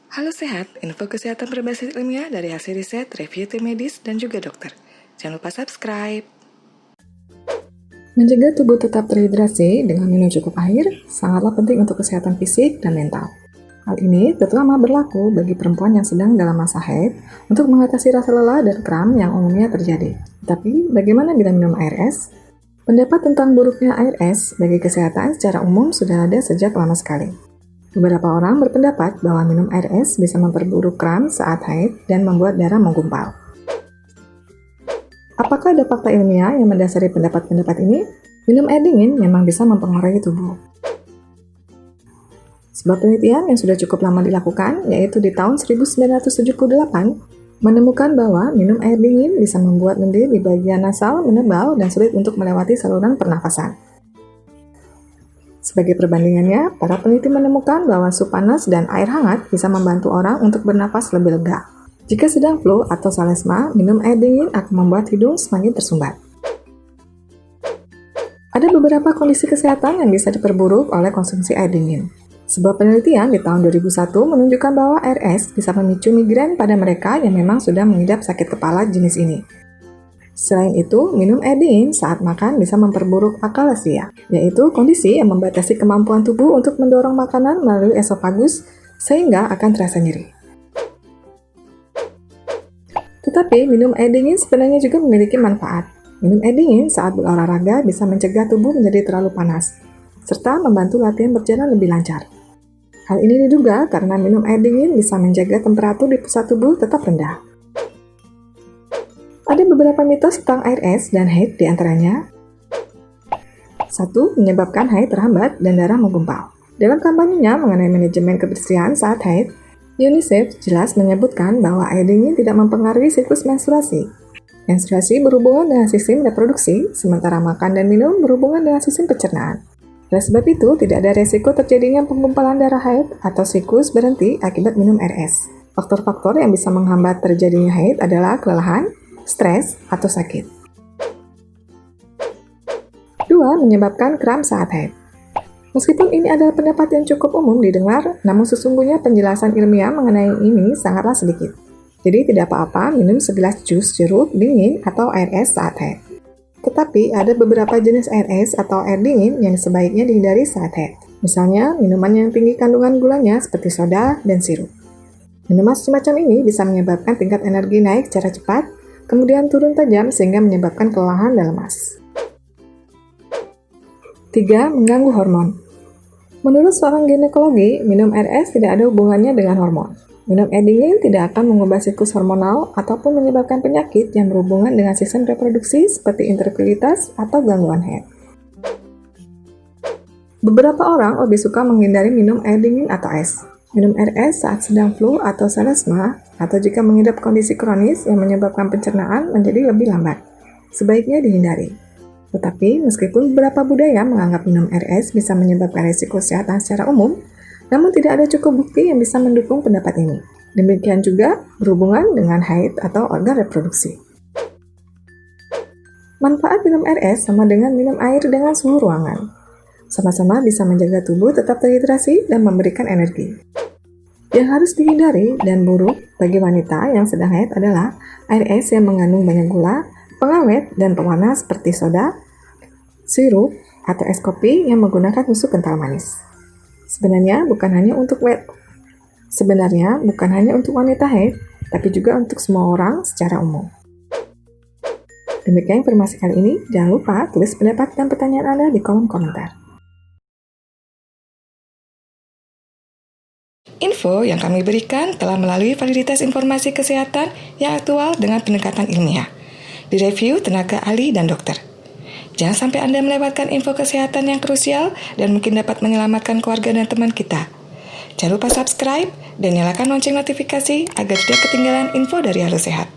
Halo Sehat, info kesehatan berbasis ilmiah dari hasil riset, review tim medis, dan juga dokter. Jangan lupa subscribe. Menjaga tubuh tetap terhidrasi dengan minum cukup air sangatlah penting untuk kesehatan fisik dan mental. Hal ini terutama berlaku bagi perempuan yang sedang dalam masa haid untuk mengatasi rasa lelah dan kram yang umumnya terjadi. Tapi bagaimana bila minum air es? Pendapat tentang buruknya air es bagi kesehatan secara umum sudah ada sejak lama sekali. Beberapa orang berpendapat bahwa minum air es bisa memperburuk kram saat haid dan membuat darah menggumpal. Apakah ada fakta ilmiah yang mendasari pendapat-pendapat ini? Minum air dingin memang bisa mempengaruhi tubuh. Sebuah penelitian yang sudah cukup lama dilakukan, yaitu di tahun 1978, menemukan bahwa minum air dingin bisa membuat lendir di bagian nasal menebal dan sulit untuk melewati saluran pernafasan. Sebagai perbandingannya, para peneliti menemukan bahwa sup panas dan air hangat bisa membantu orang untuk bernafas lebih lega. Jika sedang flu atau salesma, minum air dingin akan membuat hidung semakin tersumbat. Ada beberapa kondisi kesehatan yang bisa diperburuk oleh konsumsi air dingin. Sebuah penelitian di tahun 2001 menunjukkan bahwa air es bisa memicu migrain pada mereka yang memang sudah mengidap sakit kepala jenis ini. Selain itu, minum air dingin saat makan bisa memperburuk akalasia, yaitu kondisi yang membatasi kemampuan tubuh untuk mendorong makanan melalui esofagus sehingga akan terasa nyeri. Tetapi, minum air dingin sebenarnya juga memiliki manfaat. Minum air dingin saat berolahraga bisa mencegah tubuh menjadi terlalu panas, serta membantu latihan berjalan lebih lancar. Hal ini diduga karena minum air dingin bisa menjaga temperatur di pusat tubuh tetap rendah. Ada beberapa mitos tentang air es dan haid di antaranya. 1. Menyebabkan haid terhambat dan darah menggumpal. Dalam kampanyenya mengenai manajemen kebersihan saat haid, UNICEF jelas menyebutkan bahwa air dingin tidak mempengaruhi siklus menstruasi. Menstruasi berhubungan dengan sistem reproduksi, sementara makan dan minum berhubungan dengan sistem pencernaan. Oleh sebab itu, tidak ada resiko terjadinya penggumpalan darah haid atau siklus berhenti akibat minum air es. Faktor-faktor yang bisa menghambat terjadinya haid adalah kelelahan, stres, atau sakit. 2. Menyebabkan kram saat haid. Meskipun ini adalah pendapat yang cukup umum didengar, namun sesungguhnya penjelasan ilmiah mengenai ini sangatlah sedikit. Jadi tidak apa-apa minum segelas jus jeruk dingin atau air es saat haid. Tetapi ada beberapa jenis air es atau air dingin yang sebaiknya dihindari saat haid. Misalnya, minuman yang tinggi kandungan gulanya seperti soda dan sirup. Minuman semacam ini bisa menyebabkan tingkat energi naik secara cepat, kemudian turun tajam sehingga menyebabkan kelelahan dan lemas. 3. Mengganggu hormon. Menurut seorang ginekologi, minum air es tidak ada hubungannya dengan hormon. Minum air dingin tidak akan mengubah siklus hormonal ataupun menyebabkan penyakit yang berhubungan dengan sistem reproduksi seperti infertilitas atau gangguan haid. Beberapa orang lebih suka menghindari minum air dingin atau es. Minum air es saat sedang flu atau salesma atau jika mengidap kondisi kronis yang menyebabkan pencernaan menjadi lebih lambat. Sebaiknya dihindari. Tetapi, meskipun beberapa budaya menganggap minum air es bisa menyebabkan risiko kesehatan secara umum, namun tidak ada cukup bukti yang bisa mendukung pendapat ini. Demikian juga berhubungan dengan haid atau organ reproduksi. Manfaat minum air es sama dengan minum air dengan suhu ruangan. Sama-sama bisa menjaga tubuh tetap terhidrasi dan memberikan energi. Yang harus dihindari dan buruk bagi wanita yang sedang haid adalah air es yang mengandung banyak gula, pengawet, dan pewarna seperti soda, sirup, atau es kopi yang menggunakan susu kental manis. Sebenarnya bukan hanya untuk wanita haid, tapi juga untuk semua orang secara umum. Demikian informasi kali ini. Jangan lupa tulis pendapat dan pertanyaan Anda di kolom komentar. Info yang kami berikan telah melalui validitas informasi kesehatan yang aktual dengan pendekatan ilmiah, direview tenaga ahli dan dokter. Jangan sampai Anda melewatkan info kesehatan yang krusial dan mungkin dapat menyelamatkan keluarga dan teman kita. Jangan lupa subscribe dan nyalakan lonceng notifikasi agar tidak ketinggalan info dari Halo Sehat.